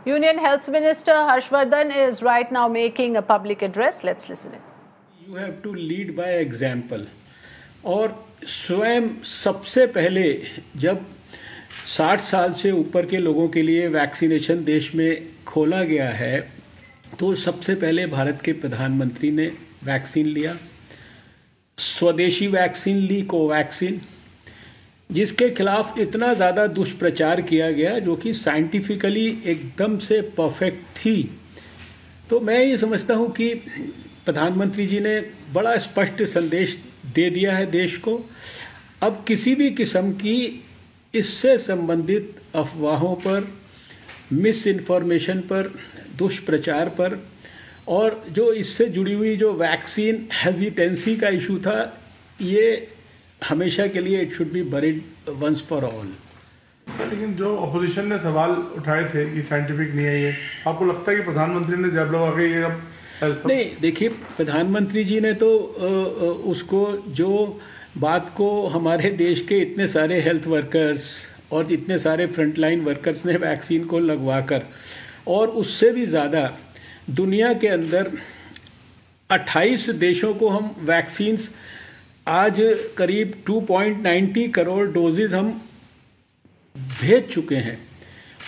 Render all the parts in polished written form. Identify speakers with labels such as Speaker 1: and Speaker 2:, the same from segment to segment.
Speaker 1: Union Health Minister Harshvardhan is right now making a public address. Let's listen in.
Speaker 2: You have to lead by example. और स्वयं सबसे पहले जब 60 साल से ऊपर के लोगों के लिए वैक्सीनेशन देश में खोला गया है तो सबसे पहले भारत के प्रधानमंत्री ने वैक्सीन लिया, स्वदेशी वैक्सीन ली, कोवैक्सीन, जिसके खिलाफ इतना ज़्यादा दुष्प्रचार किया गया जो कि साइंटिफिकली एकदम से परफेक्ट थी। तो मैं ये समझता हूँ कि प्रधानमंत्री जी ने बड़ा स्पष्ट संदेश दे दिया है देश को। अब किसी भी किस्म की इससे संबंधित अफवाहों पर, मिस इन्फॉर्मेशन पर, दुष्प्रचार पर और जो इससे जुड़ी हुई जो वैक्सीन हेजिटेंसी का इशू था, ये हमेशा के लिए it should be buried once for all.
Speaker 3: लेकिन जो अपोजिशन ने सवाल उठाए थे कि साइंटिफिक नहीं है ये, आपको लगता है कि प्रधानमंत्री ने जब लगा के ये अब
Speaker 2: नहीं, देखिए प्रधानमंत्री जी ने तो उसको जो बात को हमारे देश के इतने सारे हेल्थ वर्कर्स और इतने सारे फ्रंटलाइन वर्कर्स ने वैक्सीन को लगवाकर और उससे भी ज़्यादा दुनिया के अंदर 28 देशों को हम वैक्सीन्स आज करीब 2.90 करोड़ डोजेज हम भेज चुके हैं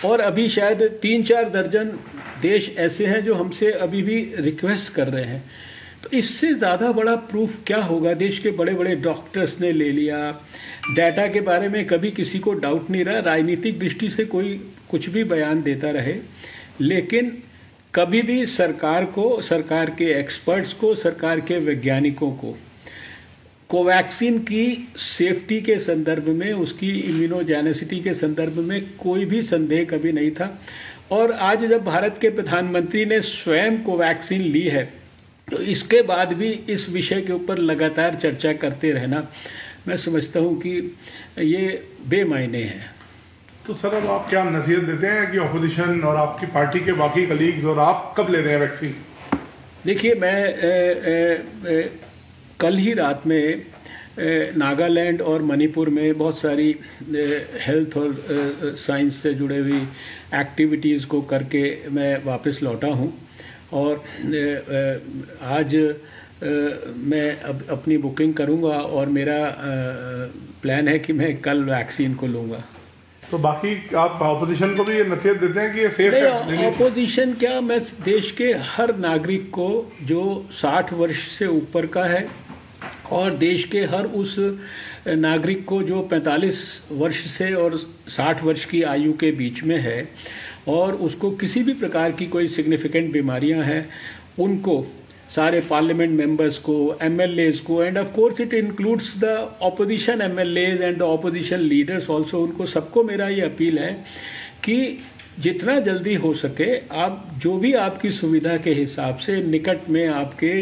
Speaker 2: और अभी शायद 3-4 दर्जन देश ऐसे हैं जो हमसे अभी भी रिक्वेस्ट कर रहे हैं। तो इससे ज़्यादा बड़ा प्रूफ क्या होगा? देश के बड़े बड़े डॉक्टर्स ने ले लिया, डाटा के बारे में कभी किसी को डाउट नहीं रहा, राजनीतिक दृष्टि से कोई कुछ भी बयान देता रहे, लेकिन कभी भी सरकार को, सरकार के एक्सपर्ट्स को, सरकार के वैज्ञानिकों को कोवैक्सीन की सेफ्टी के संदर्भ में, उसकी इम्यूनोजेनेसिटी के संदर्भ में कोई भी संदेह कभी नहीं था। और आज जब भारत के प्रधानमंत्री ने स्वयं कोवैक्सीन ली है तो इसके बाद भी इस विषय के ऊपर लगातार चर्चा करते रहना, मैं समझता हूँ कि ये बेमायने है।
Speaker 3: तो सर अब आप क्या नसीहत देते हैं कि अपोजिशन और आपकी पार्टी के बाकी कलीग्स और आप कब ले रहे हैं वैक्सीन?
Speaker 2: देखिए, मैं कल ही रात में नागालैंड और मणिपुर में बहुत सारी हेल्थ और साइंस से जुड़े हुई एक्टिविटीज़ को करके मैं वापस लौटा हूँ और आज मैं अब अपनी बुकिंग करूँगा और मेरा प्लान है कि मैं कल वैक्सीन को लूँगा।
Speaker 3: तो बाकी आप अपोजिशन को भी ये नसीहत देते हैं कि ये सेफ है?
Speaker 2: अपोजिशन क्या, मैं देश के हर नागरिक को जो 60 वर्ष से ऊपर का है और देश के हर उस नागरिक को जो 45 वर्ष से और 60 वर्ष की आयु के बीच में है और उसको किसी भी प्रकार की कोई सिग्निफिकेंट बीमारियां हैं, उनको, सारे पार्लियामेंट मेंबर्स को, एमएलएज को, end of course it includes the opposition MLAs and the opposition leaders also, उनको सबको मेरा ये अपील है कि जितना जल्दी हो सके आप जो भी आपकी सुविधा के हिसाब से निकट में आपके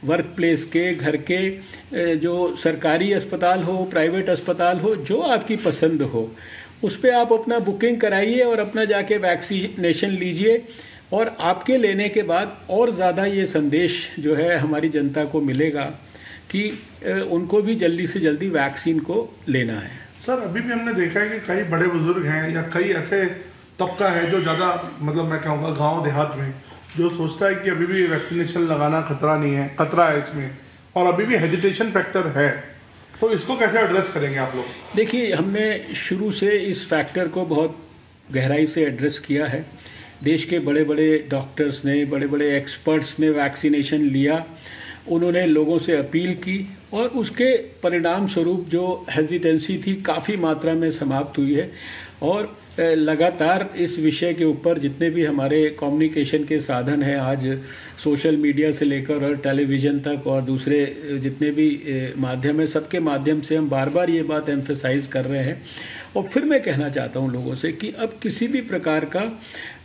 Speaker 2: वर्क प्लेस के, घर के जो सरकारी अस्पताल हो, प्राइवेट अस्पताल हो, जो आपकी पसंद हो, उस पर आप अपना बुकिंग कराइए और अपना जाके वैक्सीनेशन लीजिए। और आपके लेने के बाद और ज़्यादा ये संदेश जो है हमारी जनता को मिलेगा कि उनको भी जल्दी से जल्दी वैक्सीन को लेना है।
Speaker 3: सर अभी भी हमने देखा है कि कई बड़े बुजुर्ग हैं या कई ऐसे तबका है जो ज़्यादा, मतलब मैं कहूँगा गांव देहात में, जो सोचता है कि अभी भी वैक्सीनेशन लगाना खतरा नहीं है, खतरा है इसमें, और अभी भी हेजिटेशन फैक्टर है। तो इसको कैसे एड्रेस करेंगे आप लोग?
Speaker 2: देखिए, हमने शुरू से इस फैक्टर को बहुत गहराई से एड्रेस किया है। देश के बड़े बड़े डॉक्टर्स ने, बड़े बड़े एक्सपर्ट्स ने वैक्सीनेशन लिया, उन्होंने लोगों से अपील की और उसके परिणाम स्वरूप जो हेजिटेंसी थी काफ़ी मात्रा में समाप्त हुई है। और लगातार इस विषय के ऊपर जितने भी हमारे कम्युनिकेशन के साधन हैं, आज सोशल मीडिया से लेकर और टेलीविज़न तक और दूसरे जितने भी माध्यम हैं, सबके माध्यम से हम बार बार ये बात एम्फेसाइज कर रहे हैं। और फिर मैं कहना चाहता हूँ लोगों से कि अब किसी भी प्रकार का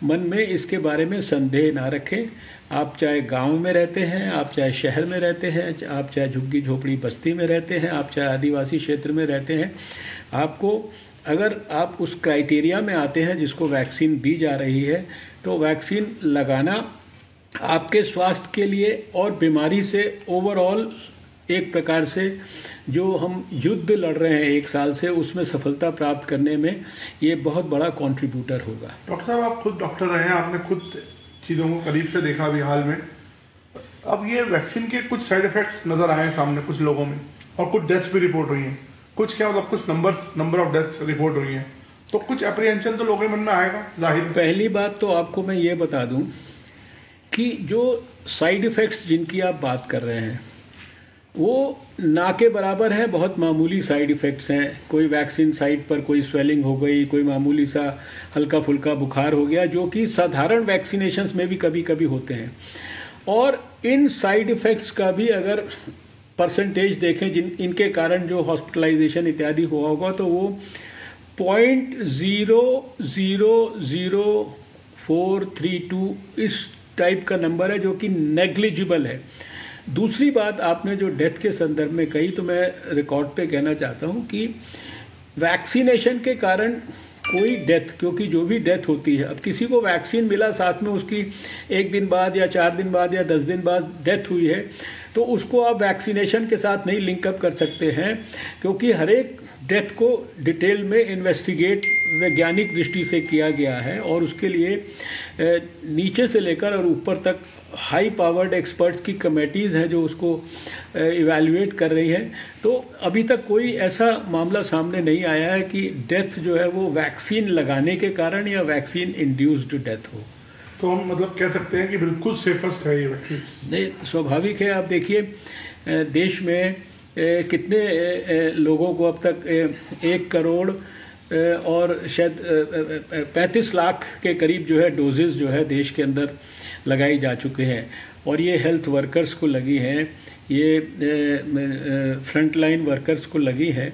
Speaker 2: मन में इसके बारे में संदेह ना रखें। आप चाहे गांव में रहते हैं, आप चाहे शहर में रहते हैं, आप चाहे झुग्गी झोपड़ी बस्ती में रहते हैं, आप चाहे आदिवासी क्षेत्र में रहते हैं, आपको अगर आप उस क्राइटेरिया में आते हैं जिसको वैक्सीन दी जा रही है, तो वैक्सीन लगाना आपके स्वास्थ्य के लिए और बीमारी से ओवरऑल एक प्रकार से जो हम युद्ध लड़ रहे हैं 1 साल से, उसमें सफलता प्राप्त करने में ये बहुत बड़ा कंट्रीब्यूटर होगा।
Speaker 3: डॉक्टर साहब, आप खुद डॉक्टर रहे हैं, आपने खुद चीज़ों को करीब से देखा अभी हाल में। अब ये वैक्सीन के कुछ साइड इफेक्ट्स नज़र आए हैं सामने कुछ लोगों में, और कुछ डेथ्स भी रिपोर्ट हुई हैं। कुछ क्या मतलब कुछ नंबर ऑफ डेथ्स रिपोर्ट हुई हैं, तो कुछ अप्रीहेंशन तो लोगों के मन में आएगा जाहिर।
Speaker 2: पहली बात तो आपको मैं ये बता दूं कि जो साइड इफ़ेक्ट्स जिनकी आप बात कर रहे हैं वो ना के बराबर हैं, बहुत मामूली साइड इफ़ेक्ट्स हैं। कोई वैक्सीन साइट पर कोई स्वेलिंग हो गई, कोई मामूली सा हल्का फुल्का बुखार हो गया, जो कि साधारण वैक्सीनेशंस में भी कभी कभी होते हैं। और इन साइड इफ़ेक्ट्स का भी अगर परसेंटेज देखें इनके कारण जो हॉस्पिटलाइजेशन इत्यादि हुआ होगा, तो वो 0.00432 इस टाइप का नंबर है, जो कि नेग्लिजिबल है। दूसरी बात आपने जो डेथ के संदर्भ में कही, तो मैं रिकॉर्ड पे कहना चाहता हूँ कि वैक्सीनेशन के कारण कोई डेथ, क्योंकि जो भी डेथ होती है, अब किसी को वैक्सीन मिला, साथ में उसकी 1 दिन बाद या 4 दिन बाद या 10 दिन बाद डेथ हुई है, तो उसको आप वैक्सीनेशन के साथ नहीं लिंकअप कर सकते हैं, क्योंकि हर एक डेथ को डिटेल में इन्वेस्टिगेट वैज्ञानिक दृष्टि से किया गया है, और उसके लिए नीचे से लेकर और ऊपर तक हाई पावर्ड एक्सपर्ट्स की कमेटीज़ हैं जो उसको इवैल्यूएट कर रही हैं। तो अभी तक कोई ऐसा मामला सामने नहीं आया है कि डेथ जो है वो वैक्सीन लगाने के कारण या वैक्सीन इंड्यूस्ड डेथ हो।
Speaker 3: तो हम मतलब कह सकते हैं कि बिल्कुल सेफेस्ट है ये वैक्सीन?
Speaker 2: नहीं, स्वाभाविक है। आप देखिए देश में कितने लोगों को अब तक 1 करोड़ और शायद 35 लाख के करीब जो है डोजेज़ जो है देश के अंदर लगाई जा चुके हैं, और ये हेल्थ वर्कर्स को लगी हैं, ये फ्रंट लाइन वर्कर्स को लगी हैं।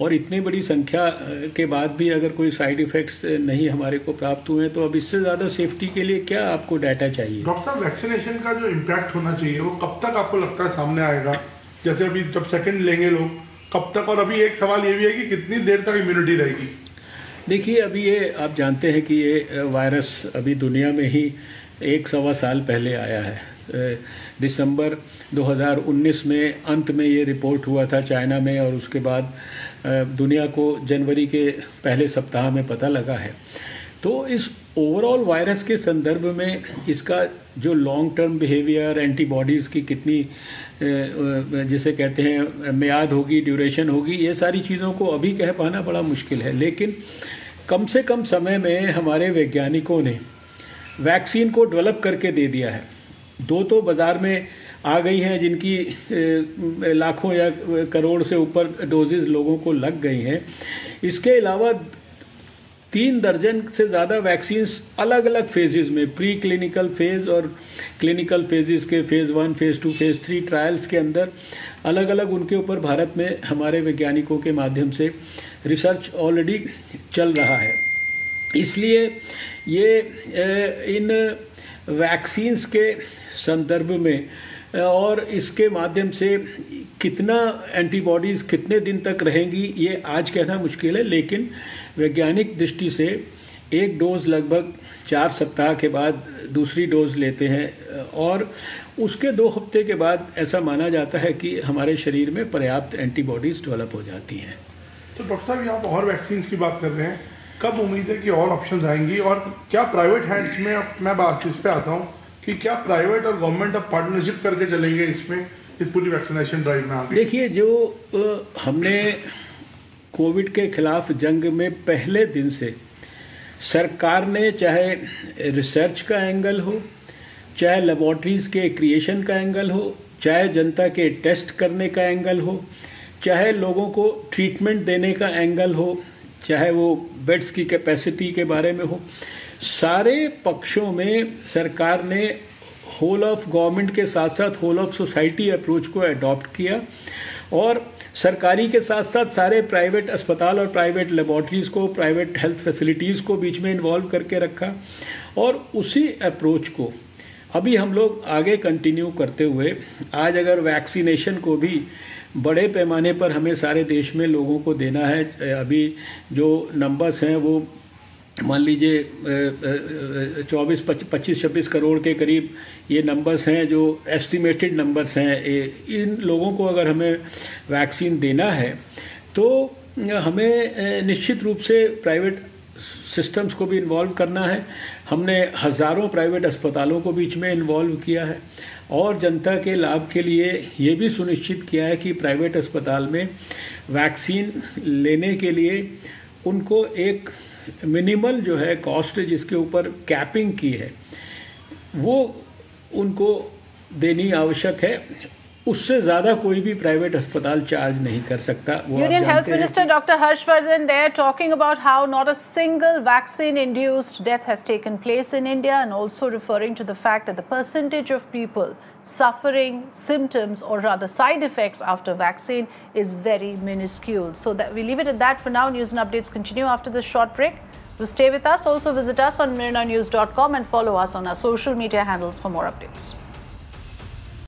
Speaker 2: और इतनी बड़ी संख्या के बाद भी अगर कोई साइड इफ़ेक्ट्स नहीं हमारे को प्राप्त हुए हैं, तो अब इससे ज़्यादा सेफ्टी के लिए क्या आपको डाटा चाहिए?
Speaker 3: डॉक्टर साहब, वैक्सीनेशन का जो इम्पैक्ट होना चाहिए वो कब तक आपको लगता है सामने आएगा? जैसे अभी जब सेकंड लेंगे लोग, कब तक? और अभी एक सवाल ये भी है कि कितनी देर तक इम्यूनिटी रहेगी?
Speaker 2: देखिए, अभी ये आप जानते हैं कि ये वायरस अभी दुनिया में ही 1-1.25 साल पहले आया है। दिसंबर 2019 में अंत में ये रिपोर्ट हुआ था चाइना में, और उसके बाद दुनिया को जनवरी के पहले सप्ताह में पता लगा है। तो इस ओवरऑल वायरस के संदर्भ में इसका जो लॉन्ग टर्म बिहेवियर, एंटीबॉडीज़ की कितनी जिसे कहते हैं मियाद होगी, ड्यूरेशन होगी, ये सारी चीज़ों को अभी कह पाना बड़ा मुश्किल है। लेकिन कम से कम समय में हमारे वैज्ञानिकों ने वैक्सीन को डेवलप करके दे दिया है। 2 तो बाज़ार में आ गई हैं जिनकी लाखों या करोड़ से ऊपर डोजेज़ लोगों को लग गई हैं। इसके अलावा 3 दर्जन से ज़्यादा वैक्सीन्स अलग अलग फेजेज़ में, प्री क्लिनिकल फेज़ और क्लिनिकल फेजेज़ के फेज़ 1, फेज़ 2, फेज़ 3 ट्रायल्स के अंदर अलग अलग उनके ऊपर भारत में हमारे वैज्ञानिकों के माध्यम से रिसर्च ऑलरेडी चल रहा है। इसलिए ये इन वैक्सीन्स के संदर्भ में और इसके माध्यम से कितना एंटीबॉडीज़ कितने दिन तक रहेंगी, ये आज कहना मुश्किल है। लेकिन वैज्ञानिक दृष्टि से 1 डोज लगभग 4 सप्ताह के बाद दूसरी डोज लेते हैं, और उसके 2 हफ्ते के बाद ऐसा माना जाता है कि हमारे शरीर में पर्याप्त एंटीबॉडीज़ डेवलप हो जाती हैं।
Speaker 3: तो डॉक्टर साहब, यहाँ और वैक्सीन की बात कर रहे हैं, कब उम्मीद है कि और ऑप्शंस आएंगी? और क्या प्राइवेट हैंड्स में, अब मैं बात इस पे आता हूँ कि क्या प्राइवेट और गवर्नमेंट अब पार्टनरशिप करके चलेंगे इसमें, इस पूरी वैक्सीनेशन ड्राइव में आगे?
Speaker 2: देखिए, जो हमने कोविड के खिलाफ जंग में पहले दिन से सरकार ने, चाहे रिसर्च का एंगल हो, चाहे लेबॉर्ट्रीज़ के क्रिएशन का एंगल हो, चाहे जनता के टेस्ट करने का एंगल हो, चाहे लोगों को ट्रीटमेंट देने का एंगल हो, चाहे वो बेड्स की कैपेसिटी के बारे में हो, सारे पक्षों में सरकार ने होल ऑफ गवर्नमेंट के साथ साथ होल ऑफ सोसाइटी अप्रोच को अडॉप्ट किया, और सरकारी के साथ साथ सारे प्राइवेट अस्पताल और प्राइवेट लेबॉर्ट्रीज़ को, प्राइवेट हेल्थ फैसिलिटीज़ को बीच में इन्वॉल्व करके रखा। और उसी अप्रोच को अभी हम लोग आगे कंटिन्यू करते हुए आज अगर वैक्सीनेशन को भी बड़े पैमाने पर हमें सारे देश में लोगों को देना है, अभी जो नंबर्स हैं वो मान लीजिए 25-26 करोड़ के करीब ये नंबर्स हैं जो एस्टिमेटेड नंबर्स हैं। इन लोगों को अगर हमें वैक्सीन देना है तो हमें निश्चित रूप से प्राइवेट सिस्टम्स को भी इन्वॉल्व करना है। हमने हज़ारों प्राइवेट अस्पतालों को बीच में इन्वॉल्व किया है और जनता के लाभ के लिए ये भी सुनिश्चित किया है कि प्राइवेट अस्पताल में वैक्सीन लेने के लिए उनको एक मिनिमल जो है कॉस्ट जिसके ऊपर कैपिंग की है वो उनको देनी आवश्यक है। उससे ज़्यादा कोई भी प्राइवेट अस्पताल चार्ज नहीं कर सकता।
Speaker 1: Union Health Minister Dr. Harshvardhan there talking about how not a single vaccine-induced death has taken place in India, and also referring to the fact that the percentage of people suffering symptoms or rather side effects after vaccine is very minuscule. So that we leave it at that for now. News and updates continue after this short break. To stay with us, also visit us on mirrornews.com and follow us on our social media handles for more updates.